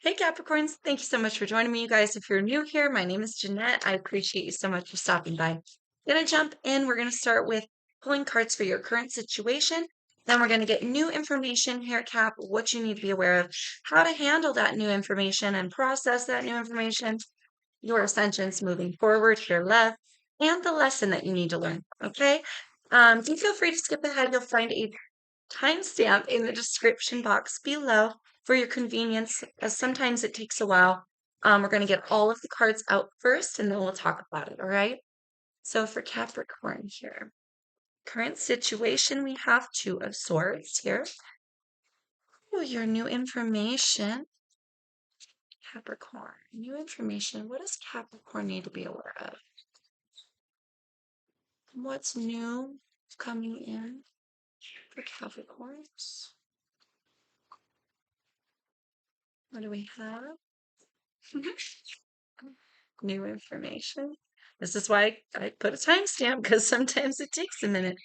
Hey Capricorns, thank you so much for joining me, you guys. If you're new here, my name is Jeanette. I appreciate you so much for stopping by. Gonna jump in. We're gonna start with pulling cards for your current situation. Then we're gonna get new information here, Cap, what you need to be aware of, how to handle that new information and process that new information, your ascensions moving forward, your left, and the lesson that you need to learn. Okay. Do feel free to skip ahead. You'll find a timestamp in the description box below for your convenience, as sometimes it takes a while. We're going to get all of the cards out first and then we'll talk about it, all right? So for Capricorn here, current situation, we have Two of Swords here. Oh, your new information. Capricorn, new information. What does Capricorn need to be aware of? What's new coming in for Capricorns? What do we have? New information. This is why I put a timestamp because sometimes it takes a minute.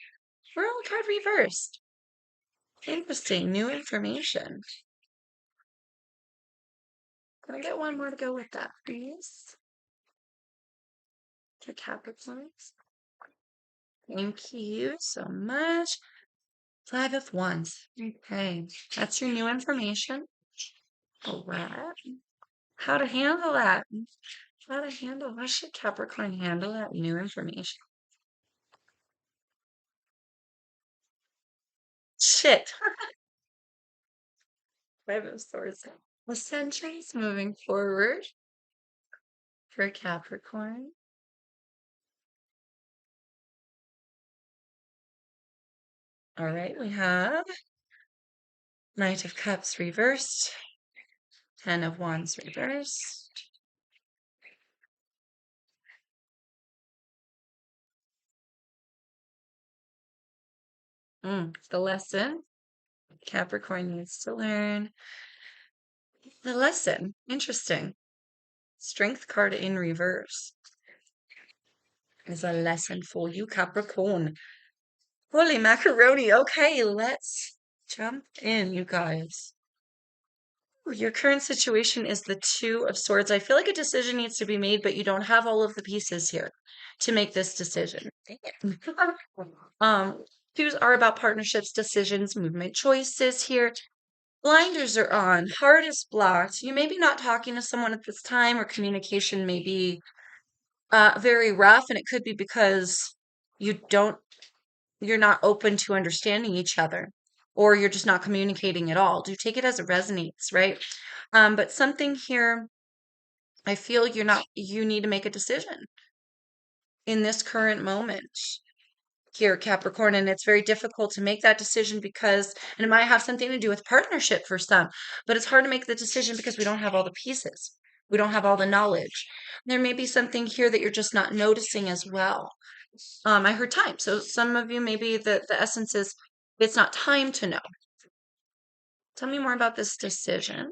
World card reversed. Interesting. New information. Can I get one more to go with that, please? For Capricorns. Thank you so much. Five of Wands. Okay. That's your new information. All right. How to handle that? How should Capricorn handle that new information? Shit. Five of Swords. Ascensions moving forward for Capricorn. All right, we have Knight of Cups reversed, Ten of Wands reversed. The lesson Capricorn needs to learn. The lesson, interesting. Strength card in reverse is a lesson for you, Capricorn. Holy macaroni. Okay, let's jump in, you guys. Your current situation is the Two of Swords. I feel like a decision needs to be made, but you don't have all of the pieces here to make this decision. Dang it. Twos are about partnerships, decisions, movement, choices here. Blinders are on. Heart is blocked. You may be not talking to someone at this time, or communication may be very rough, and it could be because you don't you're not open to understanding each other, or you're just not communicating at all. Do take it as it resonates, right? But something here, I feel you need to make a decision in this current moment here, Capricorn, and it's very difficult to make that decision because, and it might have something to do with partnership for some, but it's hard to make the decision because we don't have all the pieces. We don't have all the knowledge. There may be something here that you're just not noticing as well. I heard time. So some of you, maybe the essence is it's not time to know. Tell me more about this decision.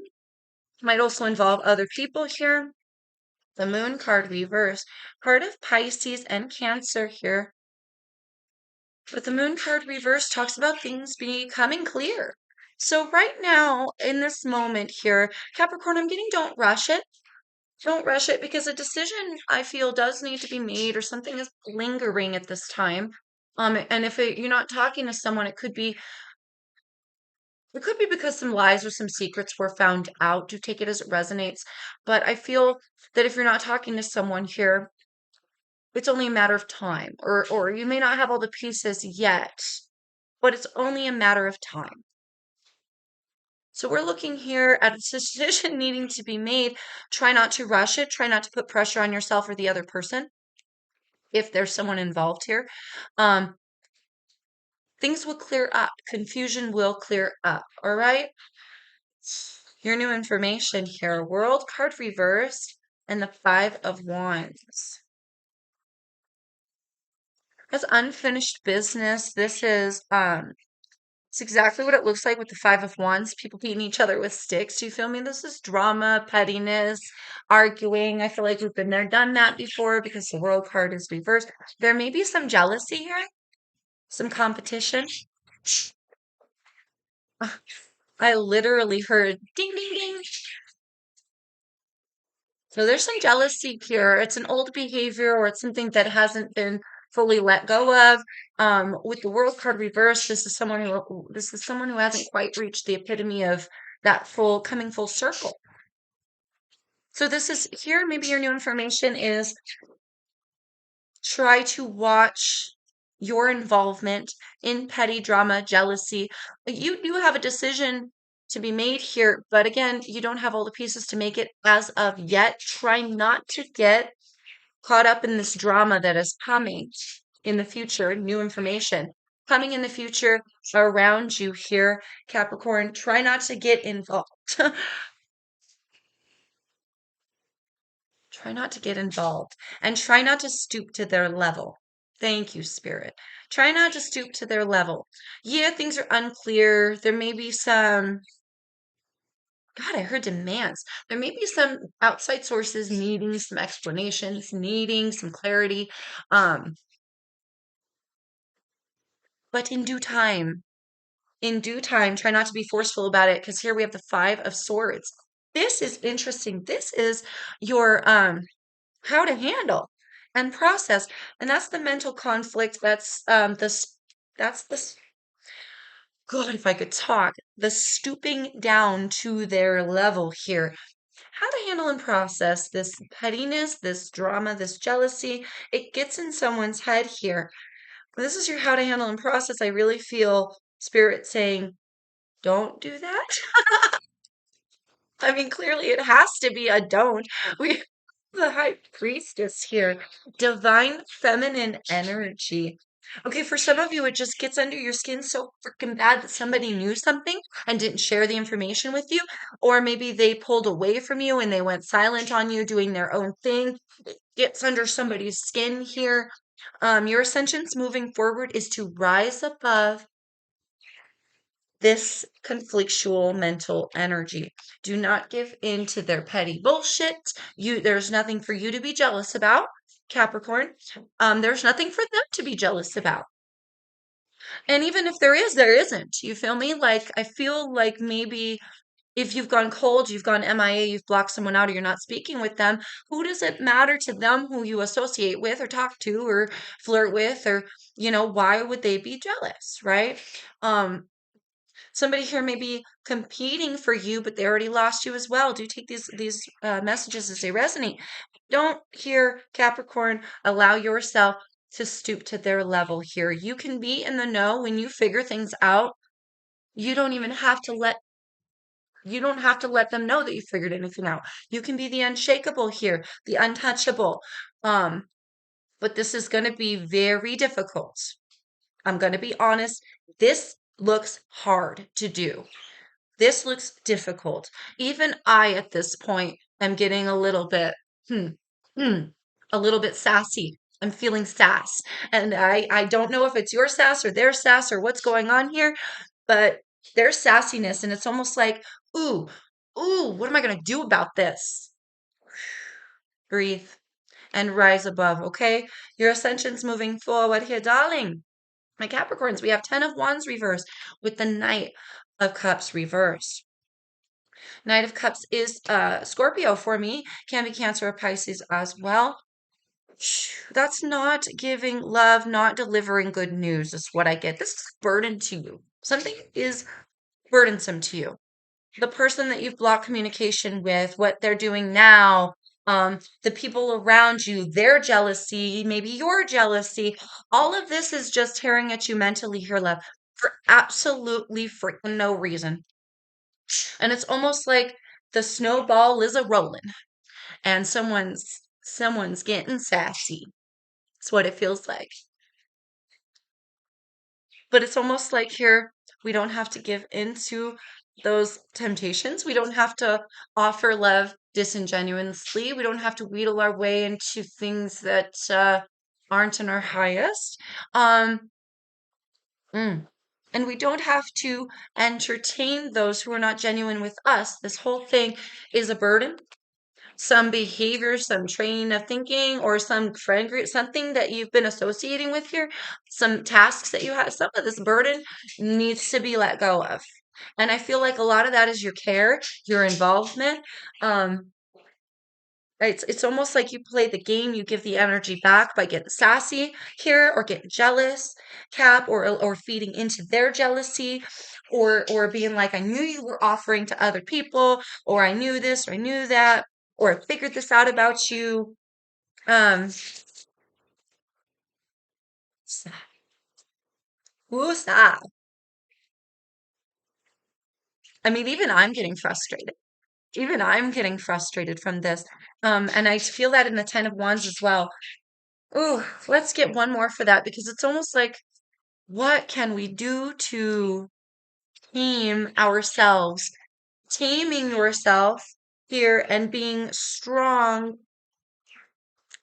Might also involve other people here. The Moon card reverse, part of Pisces and Cancer here. But the Moon card reverse talks about things becoming clear. So right now, in this moment here, Capricorn, I'm getting don't rush it. Don't rush it because a decision I feel does need to be made or something is lingering at this time. And if you're not talking to someone, it could be because some lies or some secrets were found out. Do take it as it resonates. But I feel that if you're not talking to someone here, it's only a matter of time. Or you may not have all the pieces yet, but it's only a matter of time. So we're looking here at a decision needing to be made. Try not to rush it. Try not to put pressure on yourself or the other person if there's someone involved here. Um, things will clear up. Confusion will clear up. All right. Your new information here. World card reversed and the Five of Wands. That's unfinished business. This is it's exactly what it looks like with the Five of Wands. People beating each other with sticks. You feel me? This is drama, pettiness, arguing. I feel like we've been there, done that before because the World card is reversed. There may be some jealousy here, some competition. I literally heard ding, ding, ding. So there's some jealousy here. It's an old behavior or it's something that hasn't been fully let go of. With the World card reversed, this is someone who hasn't quite reached the epitome of that full coming full circle. So this is here. Maybe your new information is try to watch your involvement in petty drama, jealousy. You do have a decision to be made here, but again, you don't have all the pieces to make it as of yet. Try not to get caught up in this drama that is coming in the future, new information coming in the future around you here, Capricorn. Try not to get involved. Try not to get involved and try not to stoop to their level. Thank you, Spirit. Try not to stoop to their level. Yeah, things are unclear. There may be some, God, I heard demands. There may be some outside sources needing some explanations, needing some clarity. Um, but in due time, try not to be forceful about it because here we have the Five of Swords. This is interesting. This is your how to handle and process, and that's the mental conflict. That's the God, if I could talk, the stooping down to their level here. How to handle and process this pettiness, this drama, this jealousy. It gets in someone's head here. This is your how to handle and process. I really feel spirit saying, don't do that. I mean, clearly it has to be a don't. We the high priestess here, divine feminine energy. Okay, for some of you, it just gets under your skin so freaking bad that somebody knew something and didn't share the information with you, or maybe they pulled away from you and they went silent on you doing their own thing. It gets under somebody's skin here. Your ascensions moving forward is to rise above this conflictual mental energy. Do not give in to their petty bullshit. There's nothing for you to be jealous about, Capricorn. There's nothing for them to be jealous about. And even if there is, there isn't. You feel me? Like I feel like maybe if you've gone cold, you've gone MIA, you've blocked someone out, or you're not speaking with them, who does it matter to them who you associate with or talk to or flirt with or why would they be jealous, right? Um Somebody here may be competing for you, but they already lost you as well. Do take these messages as they resonate. Don't hear Capricorn. Allow yourself to stoop to their level here. You can be in the know when you figure things out. You don't even have to let you don't have to let them know that you figured anything out. You can be the unshakable here, the untouchable. Um, but this is going to be very difficult. I'm going to be honest. This looks hard to do. This looks difficult. Even I, at this point, am getting a little bit, hmm, hmm, a little bit sassy. I'm feeling sass. And I don't know if it's your sass or their sass or what's going on here, but there's sassiness. And it's almost like, ooh, ooh, what am I going to do about this? Breathe and rise above, okay? Your ascension's moving forward here, darling. My Capricorns, we have 10 of Wands reversed with the Knight of Cups reversed. Knight of Cups is Scorpio for me, can be Cancer or Pisces as well. That's not giving love, not delivering good news, is what I get. This is a burden to you. Something is burdensome to you. The person that you've blocked communication with, what they're doing now, the people around you, their jealousy, maybe your jealousy, all of this is just tearing at you mentally here, love, for absolutely freaking no reason. And it's almost like the snowball is a rolling and someone's getting sassy. It's what it feels like. But it's almost like here we don't have to give into those temptations. We don't have to offer love disingenuously. We don't have to wheedle our way into things that aren't in our highest. Um, mm. And we don't have to entertain those who are not genuine with us. This whole thing is a burden, some behavior, some train of thinking, or some friend group, something that you've been associating with here, some tasks that you have, some of this burden needs to be let go of. And I feel like a lot of that is your care, your involvement. Um, It's almost like you play the game, you give the energy back by getting sassy here or getting jealous, Cap, or feeding into their jealousy, or being like, I knew you were offering to other people, or I knew this, or I knew that, or I figured this out about you. Um, who's that? I mean, even I'm getting frustrated. Even I'm getting frustrated from this. And I feel that in the Ten of Wands as well. Ooh, let's get one more for that because it's almost like, what can we do to tame ourselves? Taming yourself here and being strong,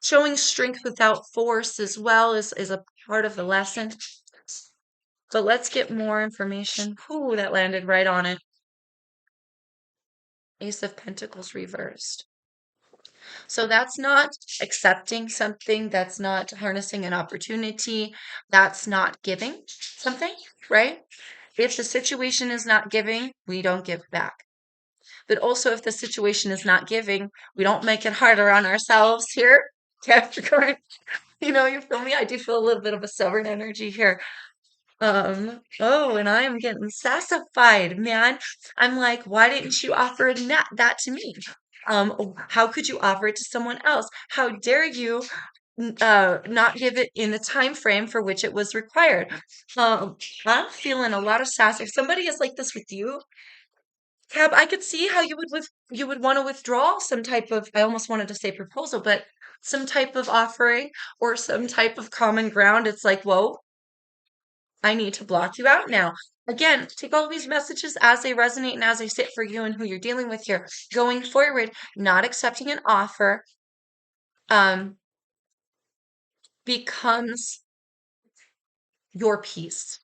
showing strength without force as well is a part of the lesson. But let's get more information. Ooh, that landed right on it. Ace of Pentacles reversed. So that's not accepting something, that's not harnessing an opportunity, that's not giving something, right? If the situation is not giving, we don't give back. But also, if the situation is not giving, we don't make it harder on ourselves here, Capricorn. You feel me? I do feel a little bit of a stubborn energy here. Oh, and I am getting sassified, man. I'm like, why didn't you offer that to me? How could you offer it to someone else? How dare you not give it in the time frame for which it was required? I'm feeling a lot of sass. If somebody is like this with you, Cab, I could see how you would want to withdraw some type of, I almost wanted to say proposal, but some type of offering or some type of common ground. It's like, whoa, I need to block you out now. Again, take all these messages as they resonate and as they sit for you and who you're dealing with here. Going forward, not accepting an offer um, becomes your peace.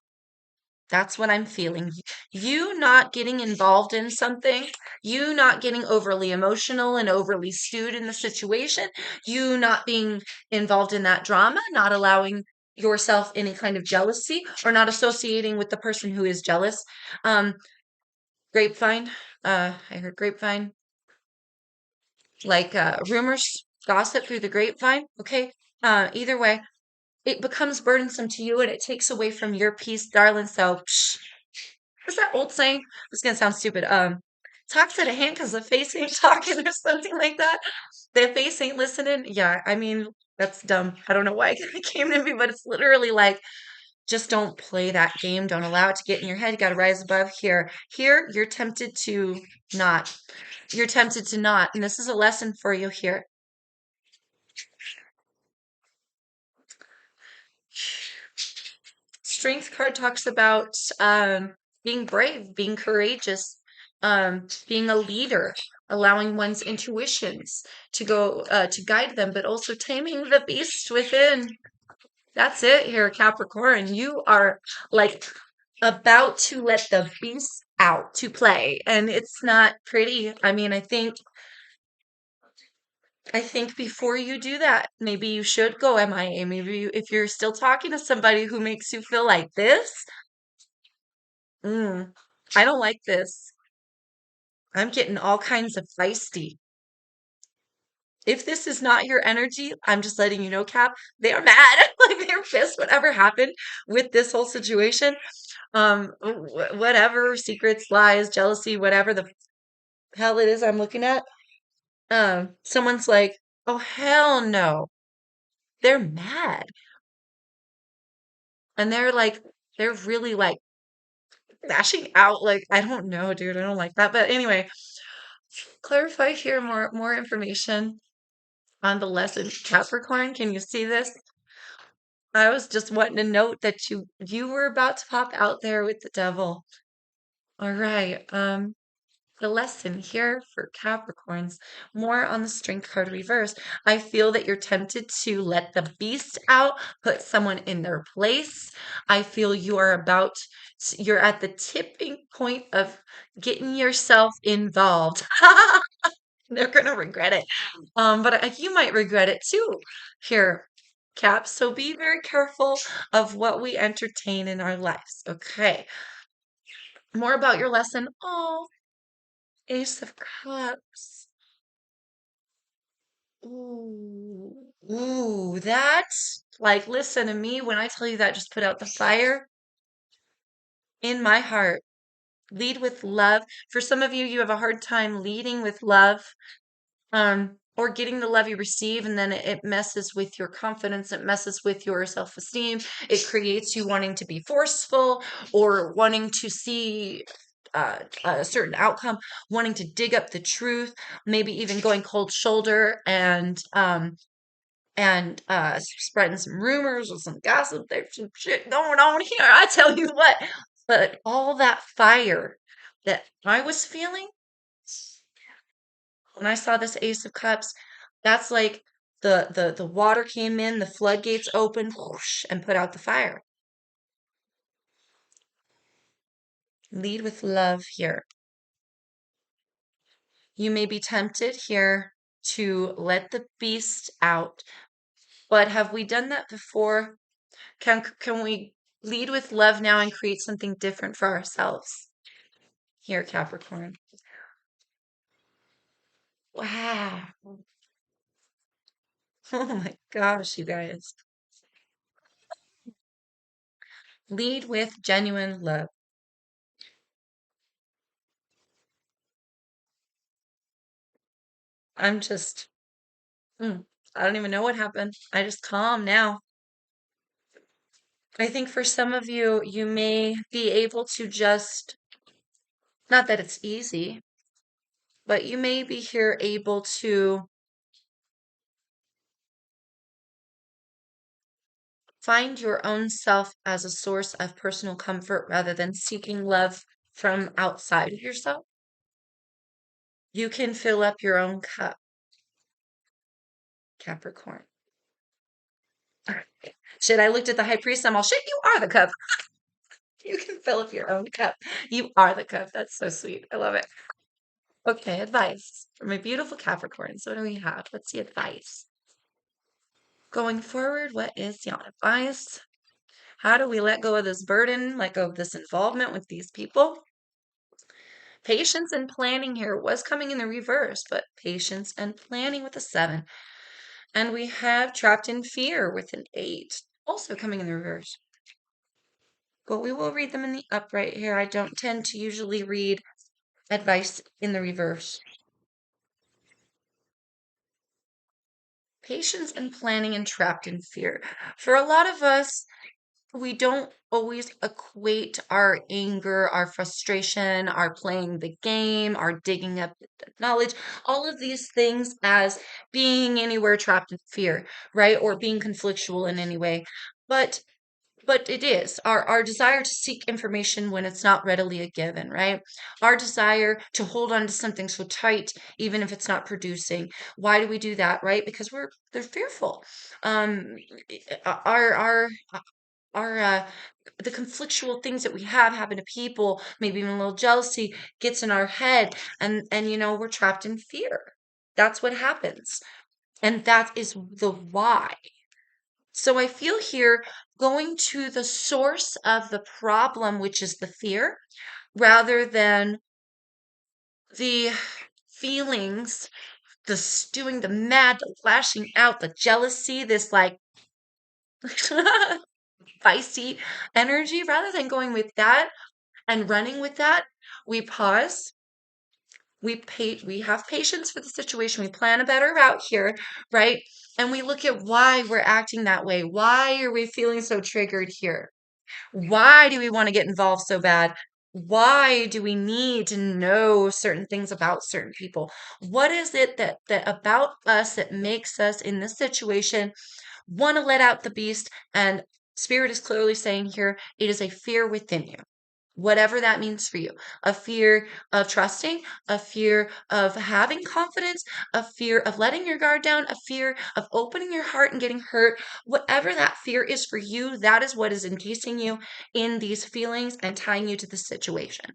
That's what I'm feeling. You not getting involved in something, you not getting overly emotional and overly stewed in the situation, you not being involved in that drama, not allowing yourself any kind of jealousy or not associating with the person who is jealous. Um, grapevine, I heard grapevine, like rumors, gossip through the grapevine. Okay. Either way, it becomes burdensome to you and it takes away from your peace, darling. So, what's that old saying? It's gonna sound stupid. Talk to the hand because the face ain't talking or something like that. The face ain't listening. Yeah, I mean, that's dumb. I don't know why it came to me, but it's literally like, just don't play that game. Don't allow it to get in your head. You got to rise above here. Here, you're tempted to not. You're tempted to not. And this is a lesson for you here. Strength card talks about being brave, being courageous, being a leader, allowing one's intuitions to go to guide them, but also taming the beast within. That's it here, Capricorn. You are like about to let the beast out to play, and it's not pretty. I mean, I think before you do that, maybe you should go MIA. Maybe if you're still talking to somebody who makes you feel like this, mm, I don't like this. I'm getting all kinds of feisty. If this is not your energy, I'm just letting you know, Cap, they are mad. Like they're pissed, whatever happened with this whole situation. Whatever, secrets, lies, jealousy, whatever the hell it is I'm looking at. Someone's like, oh, hell no. They're mad. And they're really like lashing out. Like, I don't know, dude. I don't like that. But anyway, clarify here more information on the lesson. Capricorn, can you see this? I was just wanting to note that you were about to pop out there with the devil. All right. The lesson here for Capricorns, more on the strength card reverse. I feel that you're tempted to let the beast out, put someone in their place. I feel you are you're at the tipping point of getting yourself involved. They're gonna regret it. But you might regret it too here, Cap. So be very careful of what we entertain in our lives. Okay. More about your lesson. Oh, Ace of Cups. Ooh, ooh, that's like, listen to me when I tell you that just put out the fire in my heart. Lead with love. For some of you, you have a hard time leading with love, or getting the love you receive, and then it messes with your confidence, it messes with your self-esteem. It creates you wanting to be forceful or wanting to see a certain outcome, wanting to dig up the truth, maybe even going cold shoulder and spreading some rumors or some gossip. There's some shit going on here, I tell you what. But all that fire that I was feeling when I saw this Ace of Cups, that's like the water came in, the floodgates opened, whoosh, and put out the fire. Lead with love here. You may be tempted here to let the beast out, but have we done that before? Can we lead with love now and create something different for ourselves? Here, Capricorn. Wow. Oh my gosh, you guys. Lead with genuine love. I'm just, I don't even know what happened. I just calm now. I think for some of you, you may be able to just, not that it's easy, but you may be here able to find your own self as a source of personal comfort rather than seeking love from outside of yourself. You can fill up your own cup, Capricorn. Shit, I looked at the high priest, I'm all shit, you are the cup. You can fill up your own cup. You are the cup. That's so sweet. I love it. Okay, advice for my beautiful Capricorns. What do we have? What's the advice? Going forward, what is your advice? How do we let go of this burden, let go of this involvement with these people? Patience and planning here was coming in the reverse, but patience and planning with a 7. And we have trapped in fear with an 8, also coming in the reverse. But we will read them in the upright here. I don't tend to usually read advice in the reverse. Patience and planning and trapped in fear. For a lot of us, we don't always equate our anger, our frustration, our playing the game, our digging up the knowledge, all of these things as being anywhere trapped in fear, right? Or being conflictual in any way. But but it is our desire to seek information when it's not readily a given, right? Our desire to hold on to something so tight, even if it's not producing. Why do we do that, right? Because they're fearful. Um, our the conflictual things that we have happen to people, maybe even a little jealousy gets in our head, and we're trapped in fear. That's what happens, and that is the why. So I feel here going to the source of the problem, which is the fear, rather than the feelings, the stewing, the mad, the lashing out, the jealousy, this like feisty energy, rather than going with that and running with that, we pause. We have patience for the situation. We plan a better route here, right? And we look at why we're acting that way. Why are we feeling so triggered here? Why do we want to get involved so bad? Why do we need to know certain things about certain people? What is it that about us that makes us in this situation want to let out the beast? And Spirit is clearly saying here, it is a fear within you. Whatever that means for you, a fear of trusting, a fear of having confidence, a fear of letting your guard down, a fear of opening your heart and getting hurt. Whatever that fear is for you, that is what is encasing you in these feelings and tying you to the situation.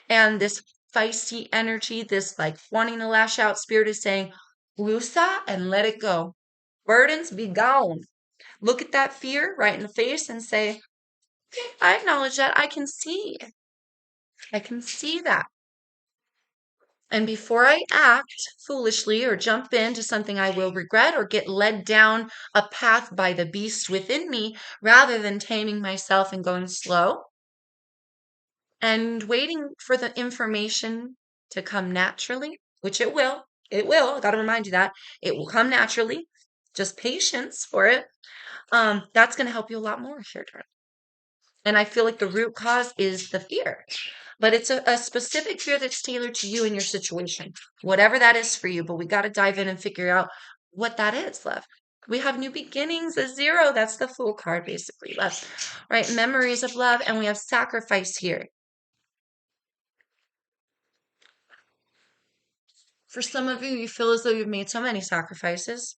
And this feisty energy, this like wanting to lash out, Spirit is saying, Lusa and let it go. Burdens be gone. Look at that fear right in the face and say, I acknowledge that. I can see that. And before I act foolishly or jump into something I will regret or get led down a path by the beast within me, rather than taming myself and going slow and waiting for the information to come naturally, which it will. It will. I got to remind you that it will come naturally. Just patience for it. That's going to help you a lot more here, Jordan. And I feel like the root cause is the fear, but it's a specific fear that's tailored to you and your situation, whatever that is for you. But we got to dive in and figure out what that is, love. We have new beginnings, a zero. That's the Fool card, basically, love. Right? Memories of love, and we have sacrifice here. For some of you, you feel as though you've made so many sacrifices.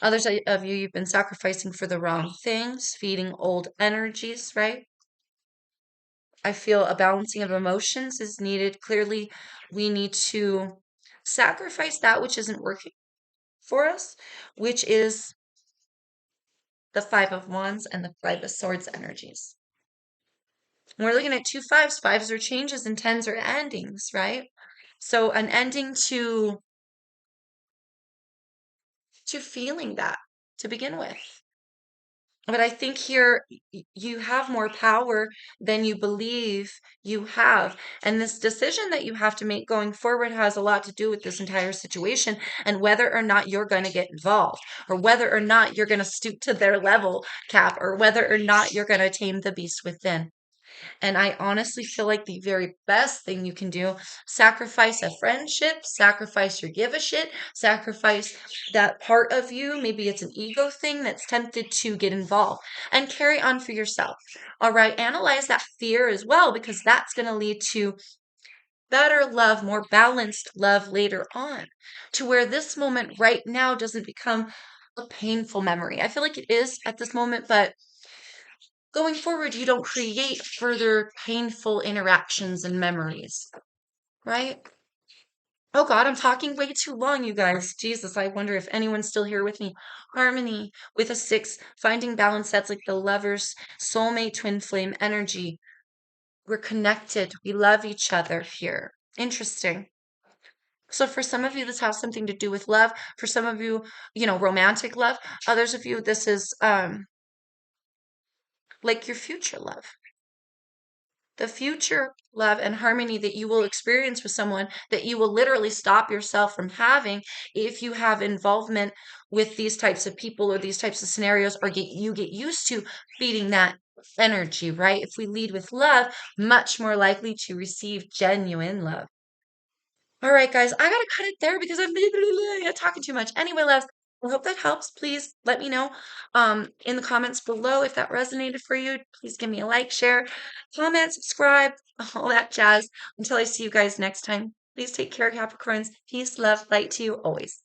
Others of you, you've been sacrificing for the wrong things, feeding old energies, right? I feel a balancing of emotions is needed. Clearly, we need to sacrifice that which isn't working for us, which is the Five of Wands and the Five of Swords energies. And we're looking at two fives. Fives are changes and tens are endings, right? So an ending to feeling that to begin with. But I think here you have more power than you believe you have. And this decision that you have to make going forward has a lot to do with this entire situation and whether or not you're going to get involved, or whether or not you're going to stoop to their level, Cap, or whether or not you're going to tame the beast within. And I honestly feel like the very best thing you can do, sacrifice a friendship, sacrifice your give a shit, sacrifice that part of you. Maybe it's an ego thing that's tempted to get involved and carry on for yourself. All right. Analyze that fear as well, because that's going to lead to better love, more balanced love later on, to where this moment right now doesn't become a painful memory. I feel like it is at this moment, but going forward, you don't create further painful interactions and memories, right? Oh God, I'm talking way too long, you guys. Jesus, I wonder if anyone's still here with me. Harmony with a six, finding balance. That's like the lovers, soulmate, twin flame energy. We're connected. We love each other here. Interesting. So for some of you, this has something to do with love. For some of you, romantic love. Others of you, this is like your future love. The future love and harmony that you will experience with someone that you will literally stop yourself from having if you have involvement with these types of people or these types of scenarios, or get used to feeding that energy, right? If we lead with love, much more likely to receive genuine love. All right, guys, I gotta cut it there because I'm talking too much. Anyway, loves, I hope that helps. Please let me know in the comments below if that resonated for you. Please give me a like, share, comment, subscribe, all that jazz. Until I see you guys next time, please take care, Capricorns. Peace, love, light to you always.